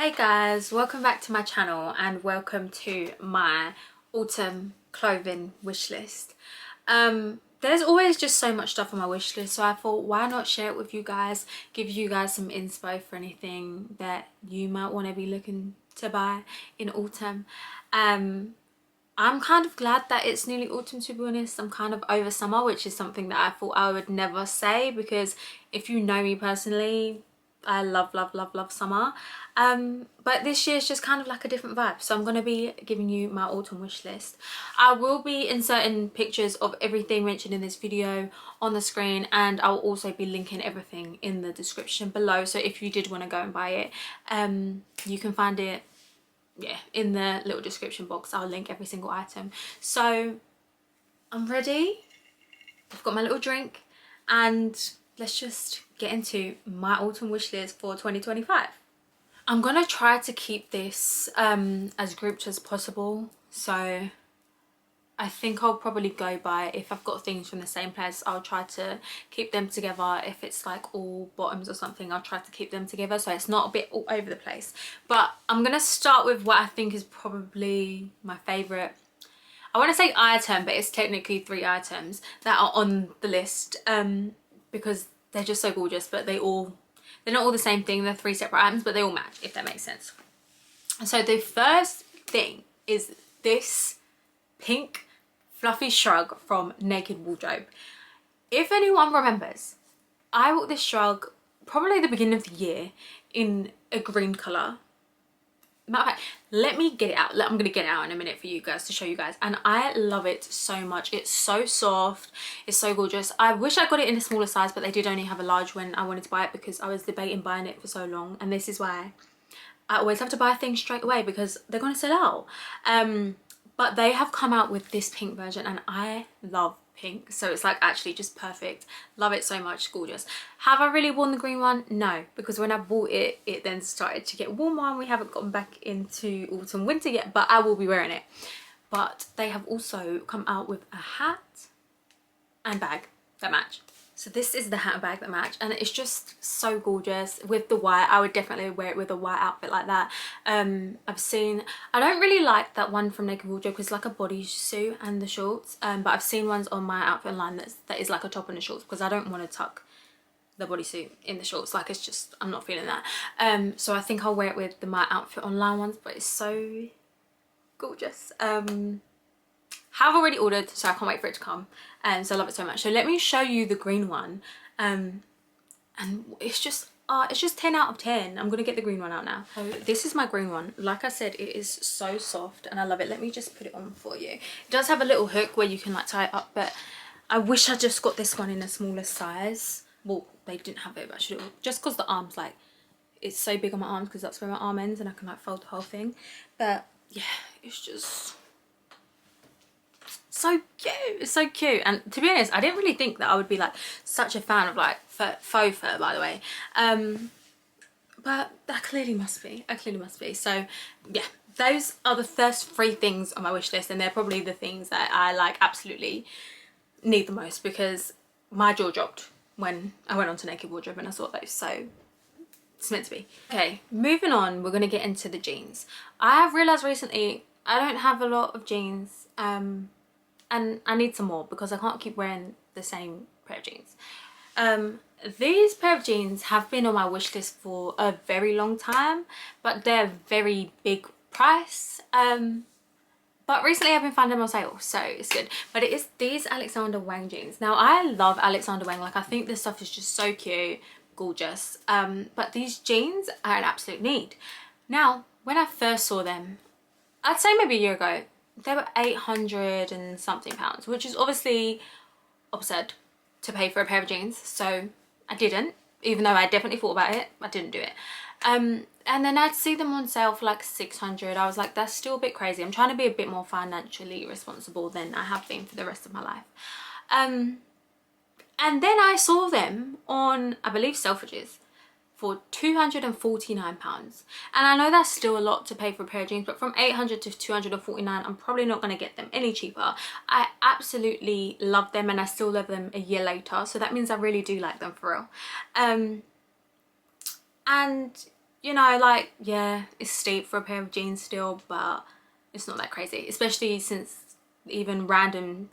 Hey guys, welcome back to my channel and welcome to my autumn clothing wish list. There's always just so much stuff on my wish list, so I thought why not share it with you guys, give you guys some inspo for anything that you might want to be looking to buy in autumn. I'm kind of glad that it's nearly autumn, to be honest. I'm kind of over summer, which is something that I thought I would never say, because if you know me personally, I love summer. But this year is just kind of like a different vibe, so I'm going to be giving you my autumn wish list. I will be inserting pictures of everything mentioned in this video on the screen, and I'll also be linking everything in the description below, so if you did want to go and buy it, you can find it in the little description box. I'll link every single item. So I'm ready, I've got my little drink, and let's just get into my autumn wish list for 2025. I'm gonna try to keep this as grouped as possible, so I think I'll probably go by, if I've got things from the same place, I'll try to keep them together. If it's like all bottoms or something, I'll try to keep them together so it's not a bit all over the place. But I'm gonna start with what I think is probably my favorite, I want to say item, but it's technically 3 items that are on the list, because they're just so gorgeous. But they're not all the same thing, they're 3 separate items, but they all match, if that makes sense. So the first thing is this pink fluffy shrug from Naked Wardrobe. If anyone remembers, I bought this shrug probably at the beginning of the year in a green colour. Matter of fact, let me get it out. I'm gonna get it out in a minute for you guys to show you guys, and I love it so much. It's so soft, it's so gorgeous. I wish I got it in a smaller size, but they did only have a large when I wanted to buy it, because I was debating buying it for so long, and this is why I always have to buy things straight away, because they're gonna sell out. But they have come out with this pink version, and I love pink, so it's like actually just perfect. Love it so much, gorgeous. Have I really worn the green one? No, because when I bought it, it then started to get warmer and we haven't gotten back into autumn winter yet, but I will be wearing it. But they have also come out with a hat and bag that match. So this is the hat and bag that match, and it's just so gorgeous with the white. I would definitely wear it with a white outfit like that. I don't really like that one from Naked Wardrobe because it's like a bodysuit and the shorts, but I've seen ones on my outfit online that is like a top and the shorts, because I don't want to tuck the bodysuit in the shorts. Like, it's just, I'm not feeling that. So I think I'll wear it with the my outfit online ones, but it's so gorgeous. Have already ordered, so I can't wait for it to come, and so I love it so much. So let me show you the green one, and it's just 10 out of 10. I'm gonna get the green one out now. So this is my green one. Like I said, it is so soft and I love it. Let me just put it on for you. It does have a little hook where you can like tie it up, but I wish I just got this one in a smaller size. Well, they didn't have it, but I should have, just because the arms, like, it's so big on my arms, because that's where my arm ends and I can like fold the whole thing. But yeah, it's just so cute. It's so cute. And to be honest, I didn't really think that I would be like such a fan of like faux fur, by the way, but I clearly must be. So yeah, those are the first 3 things on my wish list, and they're probably the things that I like absolutely need the most, because my jaw dropped when I went onto Naked Wardrobe and I saw those. So it's meant to be. Okay, moving on, we're gonna get into the jeans. I have realized recently I don't have a lot of jeans, and I need some more, because I can't keep wearing the same pair of jeans. These pair of jeans have been on my wish list for a very long time, but they're very big price. But recently I've been finding them on sale, so it's good. But it is these Alexander Wang jeans. Now, I love Alexander Wang. Like, I think this stuff is just so cute, gorgeous. But these jeans are an absolute need. Now, when I first saw them, I'd say maybe a year ago, they were 800 and something pounds, which is obviously absurd to pay for a pair of jeans. So I didn't, even though I definitely thought about it, I didn't do it. And then I'd see them on sale for like 600. I was like, that's still a bit crazy. I'm trying to be a bit more financially responsible than I have been for the rest of my life. And then I saw them on, I believe, Selfridges for £249, and I know that's still a lot to pay for a pair of jeans, but from 800 to 249, I'm probably not going to get them any cheaper. I absolutely love them, and I still love them a year later, so that means I really do like them for real. And you know, like, yeah, it's steep for a pair of jeans still, but it's not that crazy, especially since even random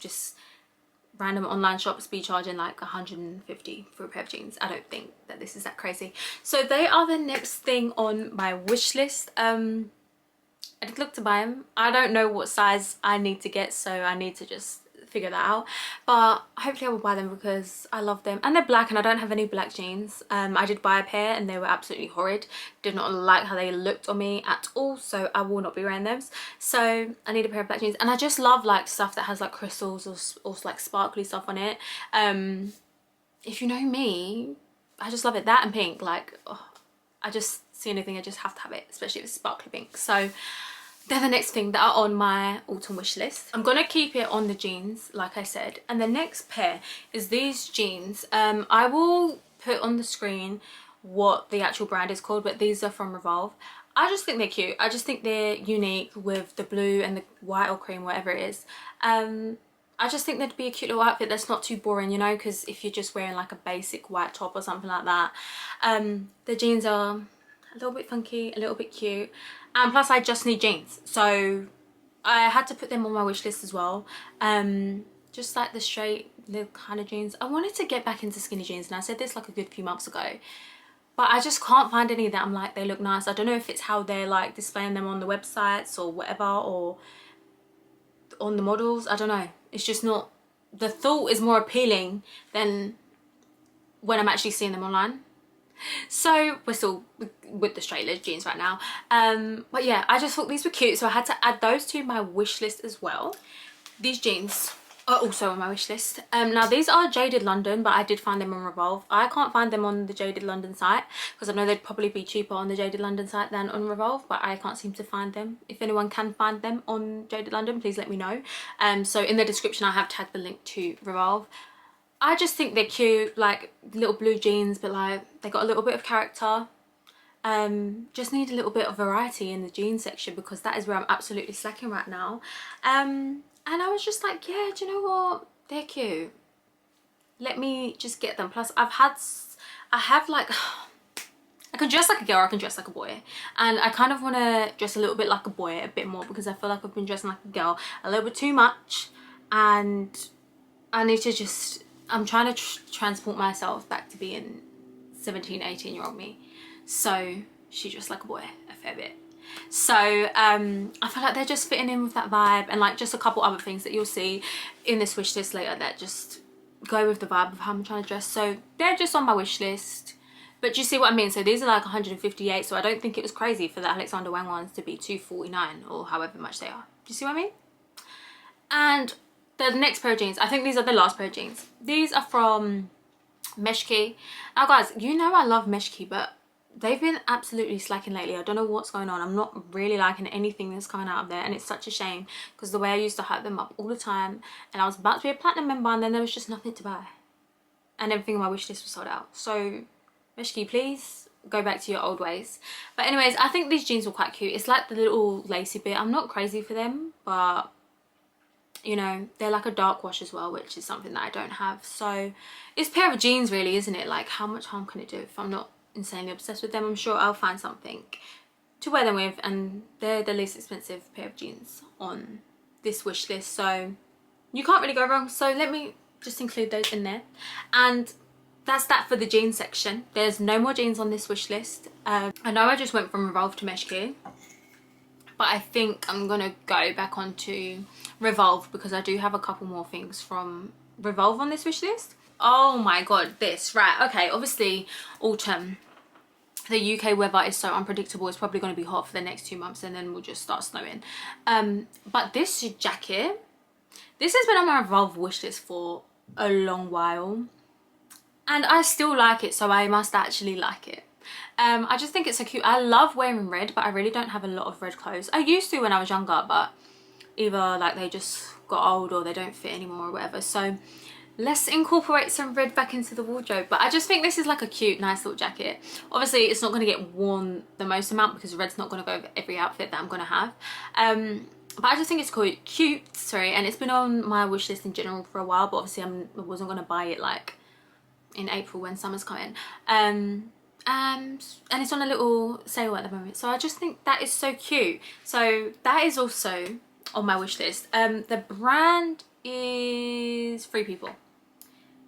online shops be charging like 150 for a pair of jeans. I don't think that this is that crazy. So they are the next thing on my wish list. I did look to buy them. I don't know what size I need to get, so I need to just figure that out, but hopefully I will buy them because I love them, and they're black and I don't have any black jeans. I did buy a pair and they were absolutely horrid. Did not like how they looked on me at all, so I will not be wearing those. So I need a pair of black jeans, and I just love like stuff that has like crystals or like sparkly stuff on it. If you know me, I just love it. That and pink, like, oh, I just see anything, I just have to have it, especially if it's sparkly pink. So they're the next thing that are on my autumn wish list. I'm gonna keep it on the jeans, like I said. And the next pair is these jeans. I will put on the screen what the actual brand is called, but these are from Revolve. I just think they're cute. I just think they're unique with the blue and the white or cream, whatever it is. I just think that'd be a cute little outfit that's not too boring, you know, because if you're just wearing like a basic white top or something like that, the jeans are a little bit funky, a little bit cute, and plus I just need jeans, so I had to put them on my wish list as well. Just like the straight little kind of jeans. I wanted to get back into skinny jeans, and I said this like a good few months ago, but I just can't find any that I'm like, they look nice. I don't know if it's how they're like displaying them on the websites or whatever, or on the models, I don't know. It's just not, the thought is more appealing than when I'm actually seeing them online. So we're still with the straight leg jeans right now, but yeah, I just thought these were cute, so I had to add those to my wish list as well. These jeans are also on my wish list. Now these are Jaded London, but I did find them on Revolve. I can't find them on the Jaded London site because I know they'd probably be cheaper on the Jaded London site than on Revolve, but I can't seem to find them. If anyone can find them on Jaded London, please let me know. So in the description I have tagged the link to Revolve. I just think they're cute, like little blue jeans, but like they got a little bit of character. Just need a little bit of variety in the jeans section because that is where I'm absolutely slacking right now. And I was just like, yeah, do you know what? They're cute. Let me just get them. Plus I have like, I can dress like a girl or I can dress like a boy. And I kind of want to dress a little bit like a boy a bit more because I feel like I've been dressing like a girl a little bit too much. And I need to just, I'm trying to transport myself back to being 17, 18-year-old me. So she dressed like a boy a fair bit. So I feel like they're just fitting in with that vibe, and like just a couple other things that you'll see in this wish list later that just go with the vibe of how I'm trying to dress. So they're just on my wish list. But do you see what I mean? So these are like 158, so I don't think it was crazy for the Alexander Wang ones to be 249 or however much they are. Do you see what I mean? And the next pair of jeans, I think these are the last pair of jeans. These are from Meshki. Now guys, you know I love Meshki, but they've been absolutely slacking lately. I don't know what's going on. I'm not really liking anything that's coming out of there, and it's such a shame because the way I used to hype them up all the time, and I was about to be a platinum member, and then there was just nothing to buy. And everything on my wish list was sold out. So Meshki, please go back to your old ways. But anyways, I think these jeans were quite cute. It's like the little lacy bit. I'm not crazy for them, but you know, they're like a dark wash as well, which is something that I don't have. So it's a pair of jeans really, isn't it? Like how much harm can it do if I'm not insanely obsessed with them? I'm sure I'll find something to wear them with, and they're the least expensive pair of jeans on this wish list, so you can't really go wrong. So let me just include those in there, and that's that for the jeans section. There's no more jeans on this wish list. I know I just went from Revolve to Meshki, but I think I'm gonna go back onto Revolve because I do have a couple more things from Revolve on this wish list. Oh my god, this, right, okay, obviously autumn, the UK weather is so unpredictable. It's probably going to be hot for the next 2 months and then we'll just start snowing. But this jacket, this has been on my Revolve wish list for a long while and I still like it, so I must actually like it. I just think it's so cute. I love wearing red, but I really don't have a lot of red clothes. I used to when I was younger, but either like they just got old or they don't fit anymore or whatever. So let's incorporate some red back into the wardrobe. But I just think this is like a cute, nice little jacket. Obviously it's not going to get worn the most amount because red's not going to go over every outfit that I'm going to have. But I just think it's cute, sorry, and it's been on my wish list in general for a while, but obviously I wasn't going to buy it like in April when summer's coming. and it's on a little sale at the moment, so I just think that is so cute. So that is also on my wish list. The brand is Free People.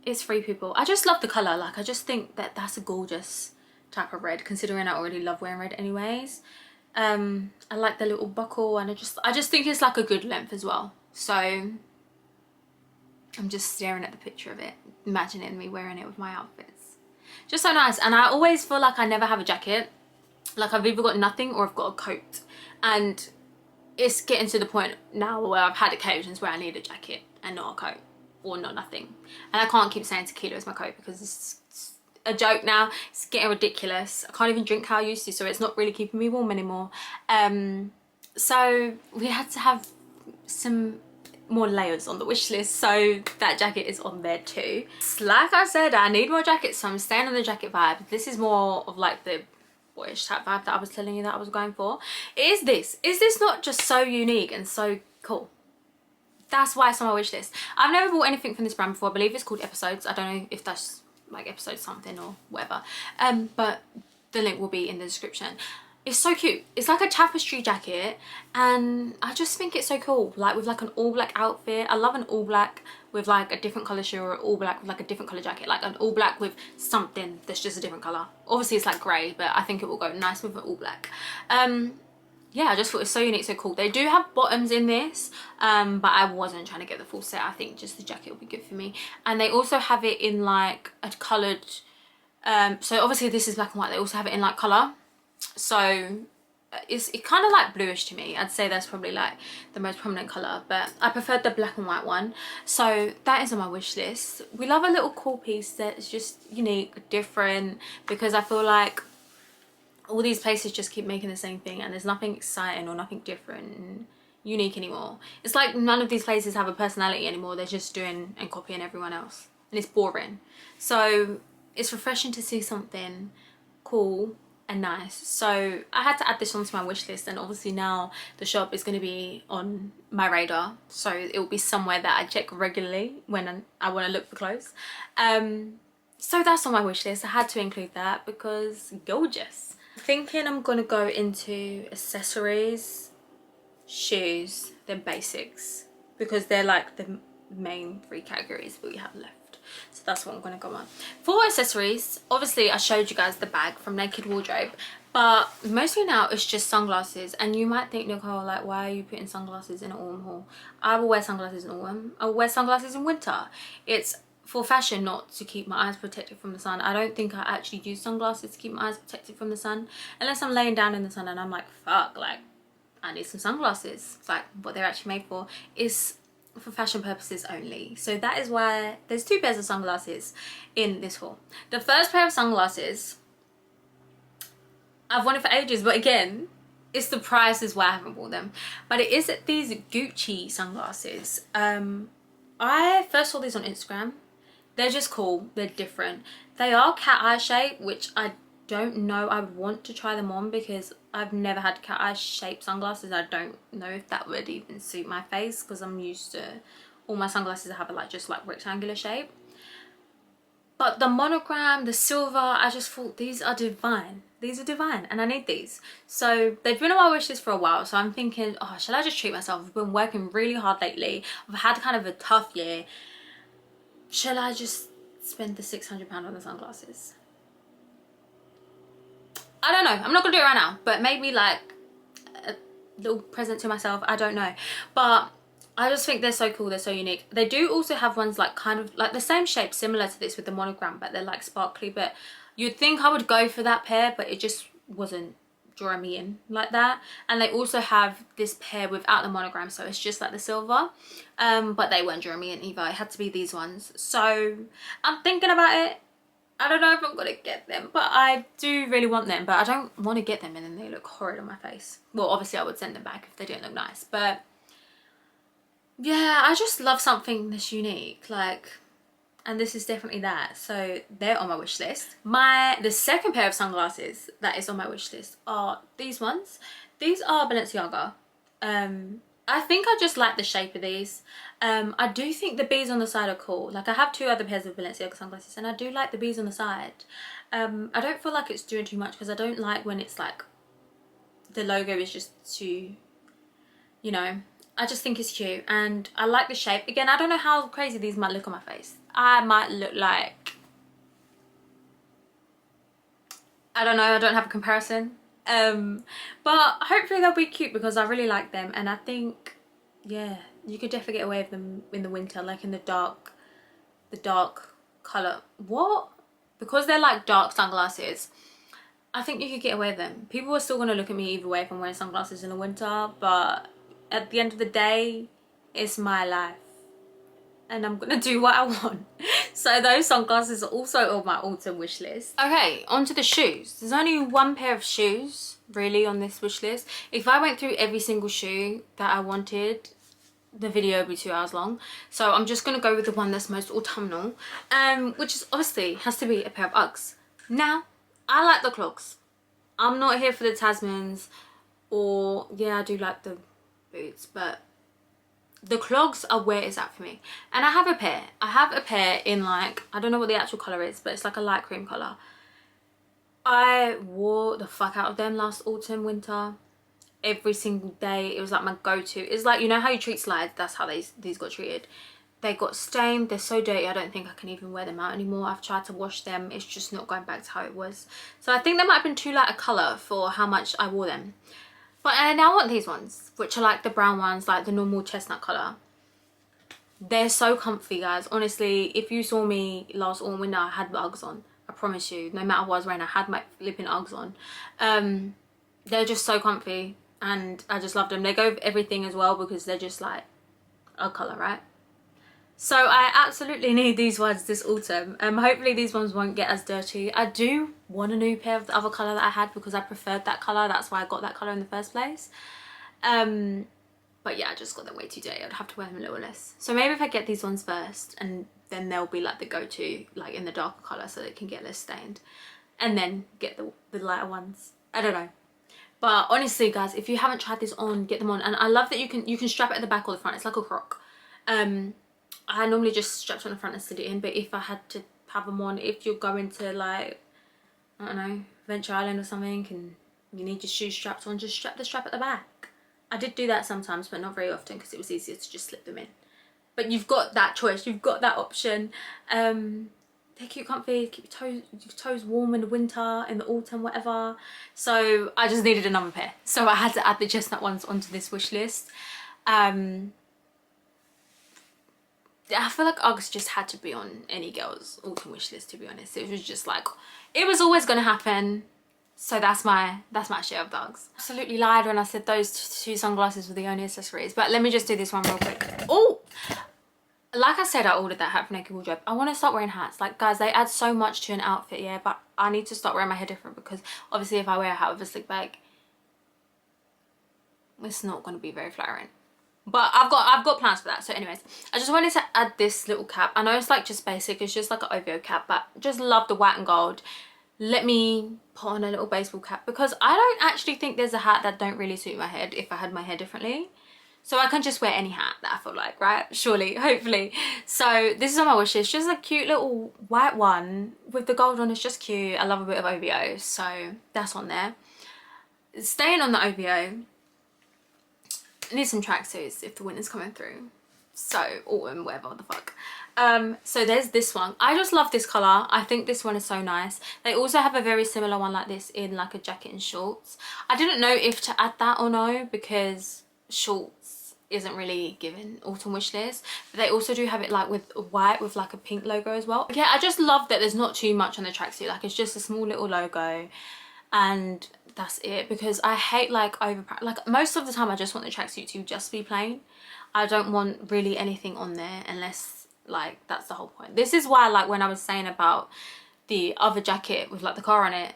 It's Free People. I just love the color. Like, I just think that that's a gorgeous type of red, considering I already love wearing red anyways. I like the little buckle, and I just think it's like a good length as well. So I'm just staring at the picture of it, imagining me wearing it with my outfits. Just so nice. And I always feel like I never have a jacket. Like, I've either got nothing or I've got a coat, and it's getting to the point now where I've had occasions where I need a jacket and not a coat, or not nothing. And I can't keep saying tequila is my coat, because it's a joke now. It's getting ridiculous. I can't even drink how I used to, so it's not really keeping me warm anymore. So we had to have some more layers on the wish list, so that jacket is on there too. Like I said, I need more jackets, so I'm staying on the jacket vibe. This is more of like the boyish type vibe that I was telling you that I was going for. Is this not just so unique and so cool? That's why it's on my wish list. I've never bought anything from this brand before. I believe it's called Episodes. I don't know if that's like episode something or whatever, but the link will be in the description. It's so cute. It's like a tapestry jacket, and I just think it's so cool, like with like an all black outfit. I love an all black with like a different color shoe, or all black with like a different color jacket, like an all black with something that's just a different color. Obviously it's like grey, but I think it will go nice with an all black. Yeah, I just thought it's so unique, so cool. They do have bottoms in this, but I wasn't trying to get the full set. I think just the jacket will be good for me. And they also have it in like a coloured, so obviously this is black and white. They also have it in like colour, so it's kind of like bluish to me. I'd say that's probably like the most prominent colour, but I preferred the black and white one. So that is on my wish list. We love a little cool piece that's just unique, different, because I feel like all these places just keep making the same thing, and there's nothing exciting or nothing different and unique anymore. It's like none of these places have a personality anymore. They're just doing and copying everyone else, and it's boring. So it's refreshing to see something cool and nice. So I had to add this onto my wish list, and obviously now the shop is going to be on my radar, so it will be somewhere that I check regularly when I want to look for clothes. So that's on my wish list. I had to include that because gorgeous. Thinking I'm gonna go into accessories, shoes, then basics, because they're like the main three categories we have left. So that's what I'm gonna go on. For accessories, obviously I showed you guys the bag from Naked Wardrobe, but mostly now it's just sunglasses. And you might think, Nicole, like, why are you putting sunglasses in an autumn haul? I will wear sunglasses in autumn. I will wear sunglasses in winter. It's for fashion, not to keep my eyes protected from the sun. I don't think I actually use sunglasses to keep my eyes protected from the sun, unless I'm laying down in the sun and I'm like, fuck, like I need some sunglasses. It's like what they're actually made for is for fashion purposes only. So that is why there's two pairs of sunglasses in this haul. The first pair of sunglasses I've wanted for ages, but again, it's the price is why I haven't bought them. But it is these Gucci sunglasses. I first saw these on Instagram. They're just cool. They're different. They are cat eye shape, which I don't know. I would want to try them on because I've never had cat eye shaped sunglasses. I don't know if that would even suit my face, because I'm used to all my sunglasses have a like just like rectangular shape. But the monogram, the silver, I just thought these are divine. These are divine, and I need these. So they've been on my wish list for a while, so I'm thinking, oh, shall I just treat myself? I've been working really hard lately. I've had kind of a tough year. Shall I just spend the £600 on the sunglasses? I don't know. I'm not gonna do it right now, but maybe like a little present to myself. I don't know, but I just think they're so cool. They're so unique. They do also have ones like kind of like the same shape, similar to this with the monogram, but they're like sparkly. But you'd think I would go for that pair, but it just wasn't drawing me in like that. And they also have this pair without the monogram, so it's just like the silver, but they weren't drawing me in either. It had to be these ones. So I'm thinking about it. I don't know if I'm gonna get them, but I do really want them. But I don't want to get them and then they look horrid on my face. Well, obviously I would send them back if they didn't look nice, but yeah, I just love something that's unique, like, and this is definitely that. So they're on my wish list. The second pair of sunglasses that is on my wish list are these ones. These are Balenciaga. I think I just like the shape of these. I do think the bees on the side are cool. Like I have 2 other pairs of Balenciaga sunglasses and I do like the bees on the side. I don't feel like it's doing too much because I don't like when it's like the logo is just too, you know, I just think it's cute and I like the shape. Again, I don't know how crazy these might look on my face. I might look like, I don't know, I don't have a comparison. But hopefully they'll be cute because I really like them and I think, yeah, you could definitely get away with them in the winter, like in the dark colour. What? Because they're like dark sunglasses, I think you could get away with them. People are still going to look at me either way if I'm wearing sunglasses in the winter, but at the end of the day, it's my life and I'm gonna do what I want. So those sunglasses are also on my autumn wish list. Okay, onto the shoes. There's only 1 pair of shoes really on this wish list. If I went through every single shoe that I wanted, the video would be 2 hours long. So I'm just gonna go with the one that's most autumnal, which is obviously has to be a pair of Uggs. Now, I like the clogs. I'm not here for the Tasmans, or yeah, I do like the boots, but the clogs are where it's at for me. And I have a pair in like, I don't know what the actual colour is, but it's like a light cream colour. I wore the fuck out of them last autumn, winter, every single day. It was like my go-to. It's like, you know how you treat slides, that's how these got treated. They got stained, they're so dirty, I don't think I can even wear them out anymore. I've tried to wash them, it's just not going back to how it was. So I think they might have been too light a colour for how much I wore them. But I now want these ones, which are like the brown ones, like the normal chestnut colour. They're so comfy, guys. Honestly, if you saw me last autumn winter, I had Uggs on. I promise you, no matter what I was wearing, I had my flipping Uggs on. They're just so comfy and I just love them. They go with everything as well because they're just like a colour, right? So I absolutely need these ones this autumn. Hopefully these ones won't get as dirty. I do want a new pair of the other colour that I had because I preferred that colour. That's why I got that colour in the first place. But yeah, I just got them way too dirty. I'd have to wear them a little less. So maybe if I get these ones first and then they'll be like the go-to, like in the darker colour so they can get less stained. And then get the lighter ones. I don't know. But honestly, guys, if you haven't tried this on, get them on. And I love that you can strap it at the back or the front. It's like a croc. I normally just strapped on the front and slid it in, but if I had to have them on, if you're going to like, I don't know, Venture Island or something and you need your shoes strapped on, just strap the strap at the back. I did do that sometimes, but not very often because it was easier to just slip them in. But you've got that choice, you've got that option. They keep comfy, keep your toes warm in the winter, in the autumn, whatever. So I just needed another pair. So I had to add the chestnut ones onto this wish list. I feel like Uggs just had to be on any girl's autumn wish list, to be honest. It was just like, it was always going to happen. So that's my share of the Uggs. Absolutely lied when I said those 2 sunglasses were the only accessories. But let me just do this one real quick. Oh! Like I said, I ordered that hat from Naked Wardrobe. I want to start wearing hats. Like, guys, they add so much to an outfit, yeah. But I need to start wearing my hair different because obviously if I wear a hat with a slick back, it's not going to be very flattering. But I've got plans for that. So anyways, I just wanted to add this little cap. I know it's like just basic, it's just like an OVO cap, but just love the white and gold. Let me put on a little baseball cap because I don't actually think there's a hat that don't really suit my head if I had my hair differently. So I can just wear any hat that I feel like, right? Surely, hopefully. So this is on my wish list. Just a cute little white one with the gold on. It's just cute. I love a bit of OVO, so that's on there. Staying on the OVO, I need some tracksuits if the winter's coming through. So autumn, whatever the fuck. So there's this one. I just love this colour. I think this one is so nice. They also have a very similar one like this in like a jacket and shorts. I didn't know if to add that or no because shorts isn't really given autumn wish list. But they also do have it like with white with like a pink logo as well. Yeah, I just love that there's not too much on the tracksuit. Like it's just a small little logo and that's it, because I hate like like most of the time I just want the tracksuit to just be plain. I don't want really anything on there unless like that's the whole point. This is why like when I was saying about the other jacket with like the car on it,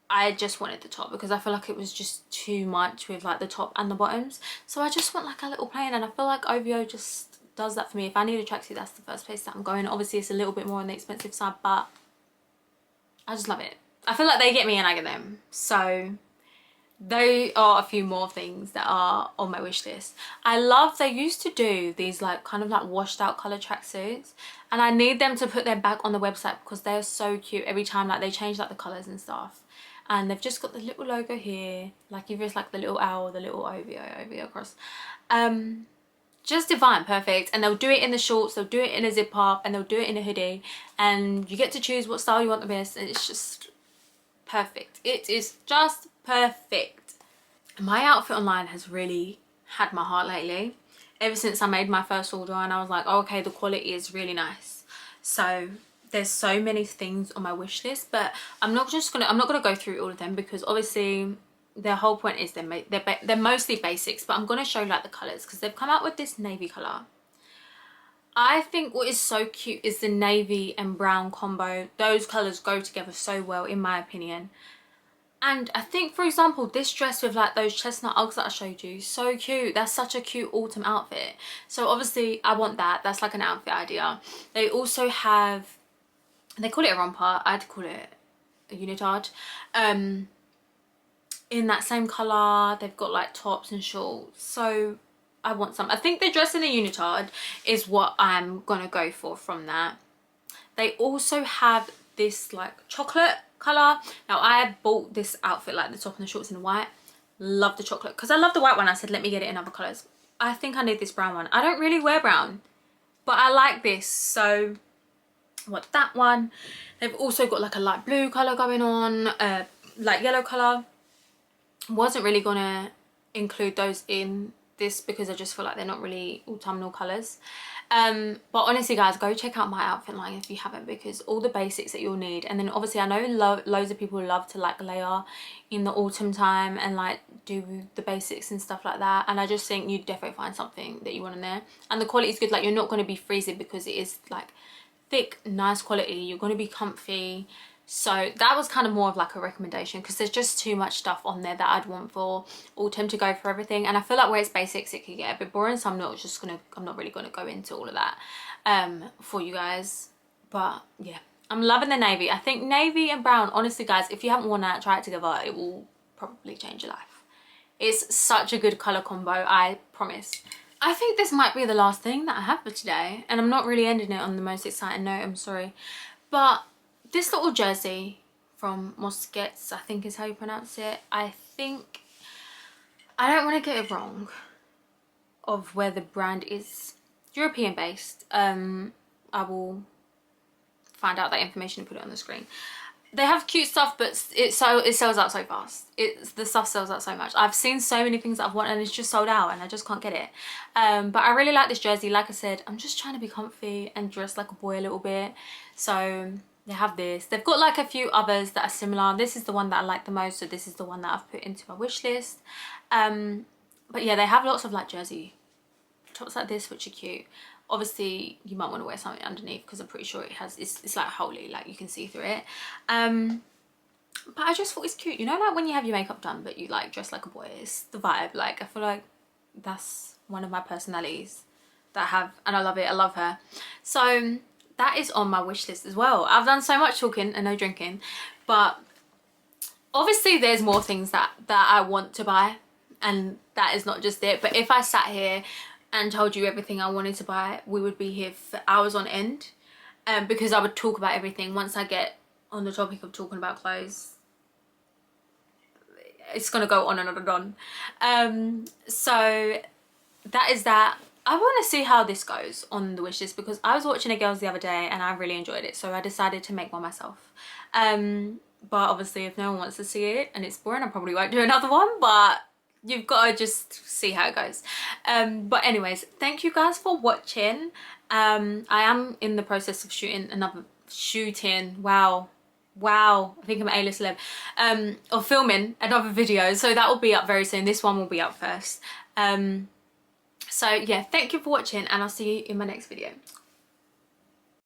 I just wanted the top because I feel like it was just too much with like the top and the bottoms. So I just want like a little plain, and I feel like OVO just does that for me. If I need a tracksuit, that's the first place that I'm going. Obviously it's a little bit more on the expensive side, but I just love it. I feel like they get me and I get them. So There are a few more things that are on my wish list. I love, they used to do these like kind of like washed out color tracksuits, and I need them to put them back on the website because they're so cute every time. Like they change like the colors and stuff, and they've just got the little logo here, like either it's like the little owl, the little OVO across. Just divine, perfect. And they'll do it in the shorts, they'll do it in a zip up, and they'll do it in a hoodie, and you get to choose what style you want the best, and it's just perfect. It is just perfect. My outfit online has really had my heart lately, ever since I made my first order, and I was like, oh, okay, the quality is really nice. So there's so many things on my wish list, but I'm not gonna go through all of them because obviously their whole point is they're mostly basics, but I'm gonna show like the colors because they've come out with this navy color. I think what is so cute is the navy and brown combo. Those colors go together so well in my opinion. And I think, for example, this dress with like those chestnut Uggs that I showed you, so cute. That's such a cute autumn outfit. So obviously I want that. That's like an outfit idea. They also have, they call it a romper, I'd call it a unitard. In that same color, they've got like tops and shorts. So I want some. I think the dress in the unitard is what I'm gonna go for from that. They also have this like chocolate color. Now I bought this outfit, like the top and the shorts in white. Love the chocolate because I love the white one. I said let me get it in other colors. I think I need this brown one. I don't really wear brown, but I like this, so I want that one. They've also got like a light blue color going on, like yellow color. Wasn't really gonna include those in this because I just feel like they're not really autumnal colors. But honestly guys, go check out my outfit line if you haven't, because all the basics that you'll need. And then obviously I know loads of people love to like layer in the autumn time and like do the basics and stuff like that, and I just think you definitely find something that you want in there. And the quality is good. Like you're not going to be freezing because it is like thick, nice quality. You're going to be comfy. So that was kind of more of like a recommendation because there's just too much stuff on there that I'd want for autumn to go for everything, and I feel like where it's basics it can get a bit boring, so I'm not really gonna go into all of that for you guys. But yeah, I'm loving the navy. I think navy and brown, honestly guys, if you haven't worn that, try it together. It will probably change your life. It's such a good color combo, I promise. I think this might be the last thing that I have for today, and I'm not really ending it on the most exciting note, I'm sorry, but this little jersey from Mosquets, I think is how you pronounce it. I think, I don't want to get it wrong of where the brand is. European based. I will find out that information and put it on the screen. They have cute stuff, but it sells out so fast. The stuff sells out so much. I've seen so many things that I've wanted and it's just sold out and I just can't get it. But I really like this jersey. Like I said, I'm just trying to be comfy and dress like a boy a little bit. So they have this. They've got like a few others that are similar. This is the one that I like the most, so this is the one that I've put into my wish list. But yeah, they have lots of like jersey tops like this, which are cute. Obviously you might want to wear something underneath because I'm pretty sure it has, it's like holy, like you can see through it. But I just thought it's cute, you know, like when you have your makeup done but you like dress like a boy. It's the vibe. Like I feel like that's one of my personalities that I have, and I love it. I love her. So that is on my wish list as well. I've done so much talking and no drinking, but obviously there's more things that I want to buy, and that is not just it. But if I sat here and told you everything I wanted to buy, we would be here for hours on end, because I would talk about everything. Once I get on the topic of talking about clothes, it's gonna go on and on and on. So that is that. I want to see how this goes on the wish list because I was watching a girls the other day and I really enjoyed it, so I decided to make one myself. But obviously if no one wants to see it and it's boring, I probably won't do another one, but you've got to just see how it goes. But anyways, thank you guys for watching. I am in the process of shooting, wow, I think I'm an A-list celeb, or filming another video, so that will be up very soon. This one will be up first. So yeah, thank you for watching and I'll see you in my next video.